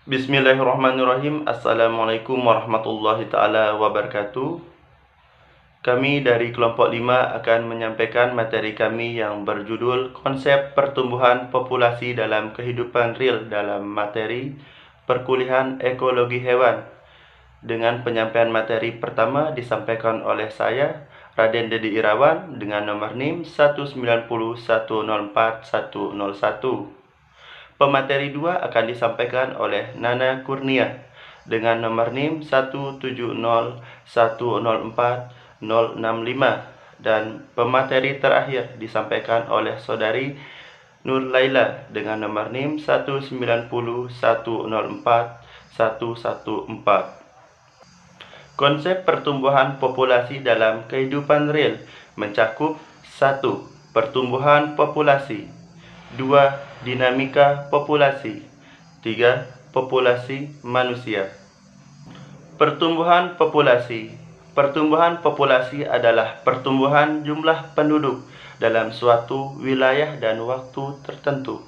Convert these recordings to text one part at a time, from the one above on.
Bismillahirrahmanirrahim. Assalamualaikum warahmatullahi ta'ala wabarakatuh. Kami dari kelompok 5 akan menyampaikan materi kami yang berjudul Konsep Pertumbuhan Populasi dalam Kehidupan Real dalam materi Perkuliahan Ekologi Hewan. Dengan penyampaian materi pertama disampaikan oleh saya, Raden Dedi Irawan, dengan nomor NIM 190104101. Pemateri 2 akan disampaikan oleh Nana Kurnia dengan nomor NIM 170104065 dan pemateri terakhir disampaikan oleh Saudari Nur Laila dengan nomor NIM 190104114. Konsep pertumbuhan populasi dalam kehidupan real mencakup 1. Pertumbuhan populasi, 2. Dinamika populasi, 3. Populasi manusia. Pertumbuhan populasi. Pertumbuhan populasi adalah pertumbuhan jumlah penduduk dalam suatu wilayah dan waktu tertentu.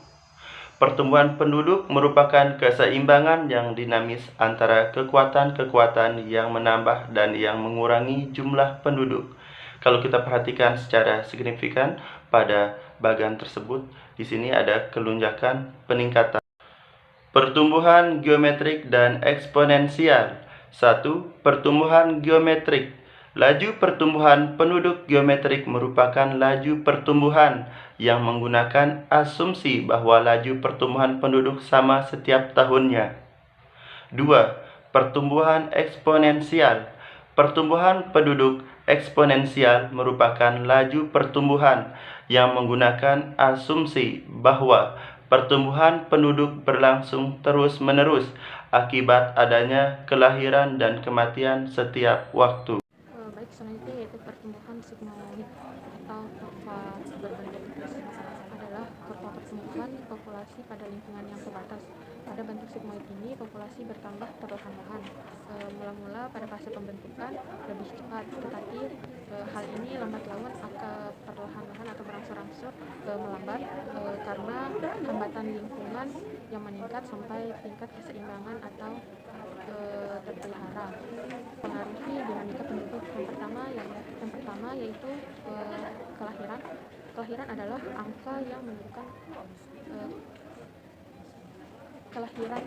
Pertumbuhan penduduk merupakan keseimbangan yang dinamis antara kekuatan-kekuatan yang menambah dan yang mengurangi jumlah penduduk. Kalau kita perhatikan secara signifikan pada bagian tersebut, di sini ada kelonjakan peningkatan. Pertumbuhan geometrik dan eksponensial. 1. Pertumbuhan geometrik. Laju pertumbuhan penduduk geometrik merupakan laju pertumbuhan yang menggunakan asumsi bahwa laju pertumbuhan penduduk sama setiap tahunnya. 2. Pertumbuhan eksponensial. Pertumbuhan penduduk eksponensial merupakan laju pertumbuhan yang menggunakan asumsi bahwa pertumbuhan penduduk berlangsung terus-menerus akibat adanya kelahiran dan kematian setiap waktu. Baik, selanjutnya yaitu pertumbuhan sigmoid atau kurva berbentuk X adalah kurva pertumbuhan populasi pada lingkungan yang terbatas. Pada bentuk sigmoid ini, populasi bertambah perlahan-lahan. Mula-mula pada fase pembentukan lebih cepat, tetapi hal ini lambat laun akan perlahan-lahan atau berangsur-angsur melambat karena hambatan lingkungan yang meningkat sampai tingkat keseimbangan atau terpelihara. Pengaruhi dinamika penduduk yang pertama yaitu kelahiran. Kelahiran adalah angka yang menunjukkan kelahiran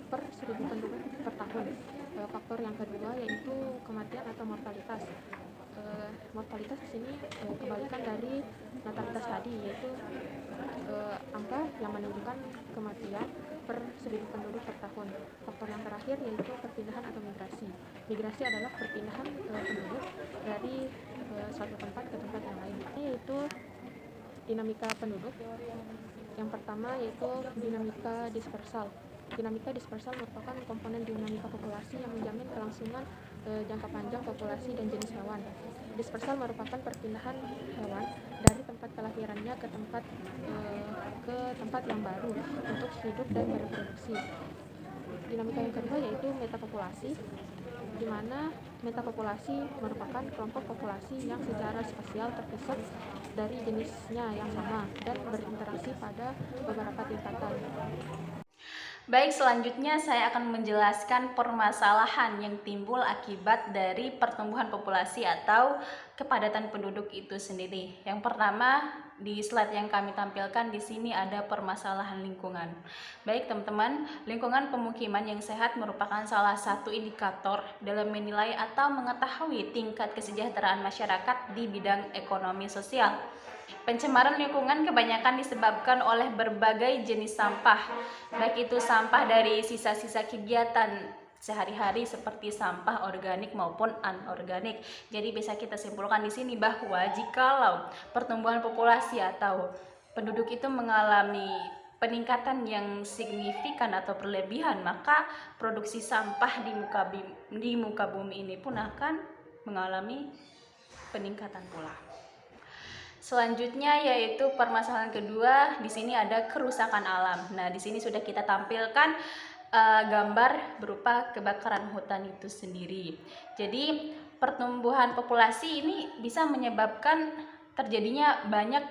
per 1000 penduduk per tahun. Faktor yang kedua yaitu kematian atau mortalitas. Mortalitas di sini kebalikan dari natalitas tadi, yaitu angka yang menunjukkan kematian per 1000 penduduk per tahun. Faktor yang terakhir yaitu perpindahan atau migrasi. Migrasi adalah perpindahan penduduk dari suatu tempat ke tempat yang lain. Ini yaitu dinamika penduduk. Yang pertama yaitu dinamika dispersal. Dinamika dispersal merupakan komponen dinamika populasi yang menjamin kelangsungan jangka panjang populasi dan jenis hewan. Dispersal merupakan perpindahan hewan dari tempat kelahirannya ke tempat yang baru untuk hidup dan bereproduksi. Dinamika yang kedua yaitu metapopulasi, di mana metapopulasi merupakan kelompok populasi yang secara spasial terpisah dari jenisnya yang sama dan berinteraksi pada beberapa tingkatan. Baik, selanjutnya saya akan menjelaskan permasalahan yang timbul akibat dari pertumbuhan populasi atau kepadatan penduduk itu sendiri. Yang pertama, di slide yang kami tampilkan di sini ada permasalahan lingkungan. Baik, teman-teman, lingkungan pemukiman yang sehat merupakan salah satu indikator dalam menilai atau mengetahui tingkat kesejahteraan masyarakat di bidang ekonomi sosial. Pencemaran lingkungan kebanyakan disebabkan oleh berbagai jenis sampah, baik itu sampah dari sisa-sisa kegiatan sehari-hari seperti sampah organik maupun anorganik. Jadi bisa kita simpulkan di sini bahwa jikalau pertumbuhan populasi atau penduduk itu mengalami peningkatan yang signifikan atau berlebihan, maka produksi sampah di muka bumi ini pun akan mengalami peningkatan pula. Selanjutnya yaitu permasalahan kedua, di sini ada kerusakan alam. Nah, di sini sudah kita tampilkan gambar berupa kebakaran hutan itu sendiri. Jadi, pertumbuhan populasi ini bisa menyebabkan terjadinya banyak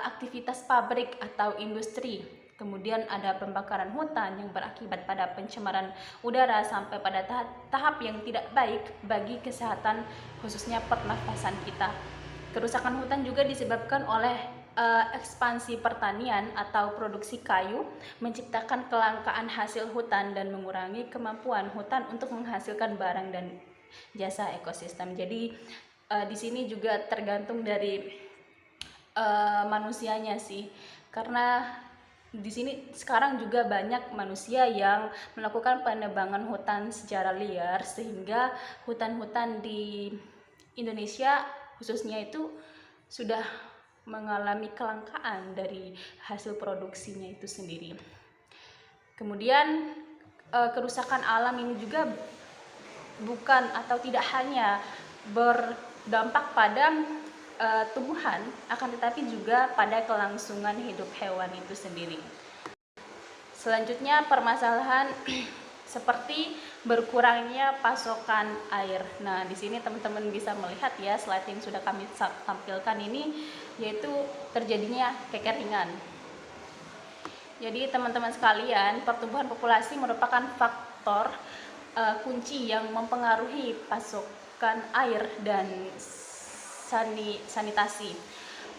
aktivitas pabrik atau industri. Kemudian ada pembakaran hutan yang berakibat pada pencemaran udara sampai pada tahap yang tidak baik bagi kesehatan khususnya pernafasan kita. Kerusakan hutan juga disebabkan oleh ekspansi pertanian atau produksi kayu, menciptakan kelangkaan hasil hutan dan mengurangi kemampuan hutan untuk menghasilkan barang dan jasa ekosistem. Jadi di sini juga tergantung dari manusianya sih, karena di sini sekarang juga banyak manusia yang melakukan penebangan hutan secara liar, sehingga hutan-hutan di Indonesia khususnya itu sudah mengalami kelangkaan dari hasil produksinya itu sendiri. Kemudian kerusakan alam ini juga bukan atau tidak hanya berdampak pada tumbuhan, akan tetapi juga pada kelangsungan hidup hewan itu sendiri. Selanjutnya permasalahan seperti berkurangnya pasokan air. Nah, di sini teman-teman bisa melihat ya, slide yang sudah kami tampilkan ini, yaitu terjadinya kekeringan. Jadi teman-teman sekalian, pertumbuhan populasi merupakan faktor kunci yang mempengaruhi pasokan air dan sanitasi.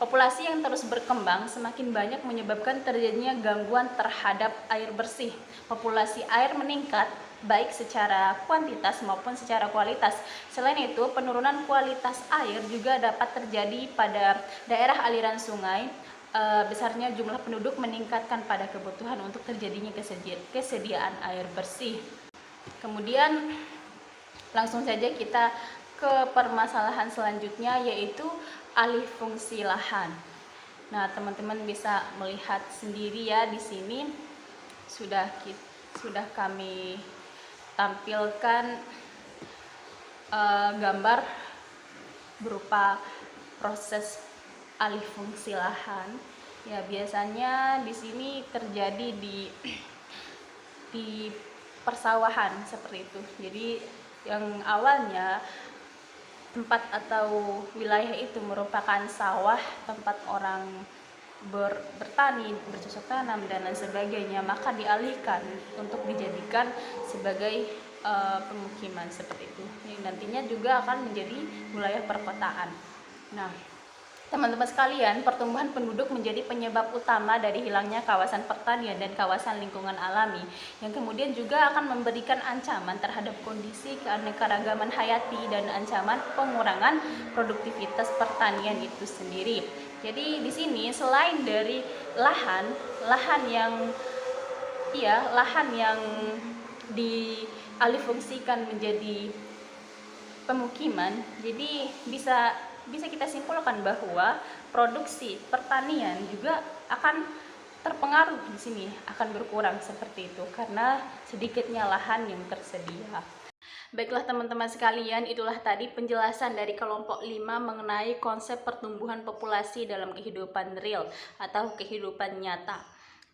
Populasi yang terus berkembang semakin banyak menyebabkan terjadinya gangguan terhadap air bersih. Populasi air meningkat baik secara kuantitas maupun secara kualitas. Selain itu, penurunan kualitas air juga dapat terjadi pada daerah aliran sungai. Besarnya jumlah penduduk meningkatkan pada kebutuhan untuk terjadinya kesediaan air bersih. Kemudian langsung saja kita ke permasalahan selanjutnya, yaitu alih fungsi lahan. Nah, teman-teman bisa melihat sendiri ya, di sini sudah kami tampilkan gambar berupa proses alih fungsi lahan. Ya, biasanya di sini terjadi di persawahan seperti itu. Jadi yang awalnya tempat atau wilayah itu merupakan sawah, tempat orang bertani, bercocok tanam dan lain sebagainya, maka dialihkan untuk dijadikan sebagai pemukiman seperti itu. Yang nantinya juga akan menjadi wilayah perkotaan. Nah, teman-teman sekalian, pertumbuhan penduduk menjadi penyebab utama dari hilangnya kawasan pertanian dan kawasan lingkungan alami, yang kemudian juga akan memberikan ancaman terhadap kondisi keanekaragaman hayati dan ancaman pengurangan produktivitas pertanian itu sendiri. Jadi di sini selain dari lahan yang dialihfungsikan menjadi pemukiman, jadi bisa kita simpulkan bahwa produksi pertanian juga akan terpengaruh di sini, akan berkurang seperti itu karena sedikitnya lahan yang tersedia. Baiklah teman-teman sekalian, itulah tadi penjelasan dari kelompok 5 mengenai konsep pertumbuhan populasi dalam kehidupan real atau kehidupan nyata.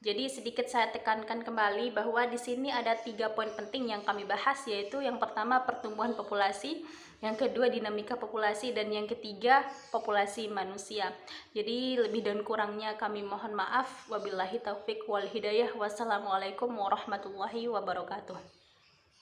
Jadi sedikit saya tekankan kembali bahwa di sini ada 3 poin penting yang kami bahas, yaitu yang pertama pertumbuhan populasi, yang kedua dinamika populasi, dan yang ketiga populasi manusia. Jadi lebih dan kurangnya kami mohon maaf. Wabillahi taufik wal hidayah. Wassalamualaikum warahmatullahi wabarakatuh.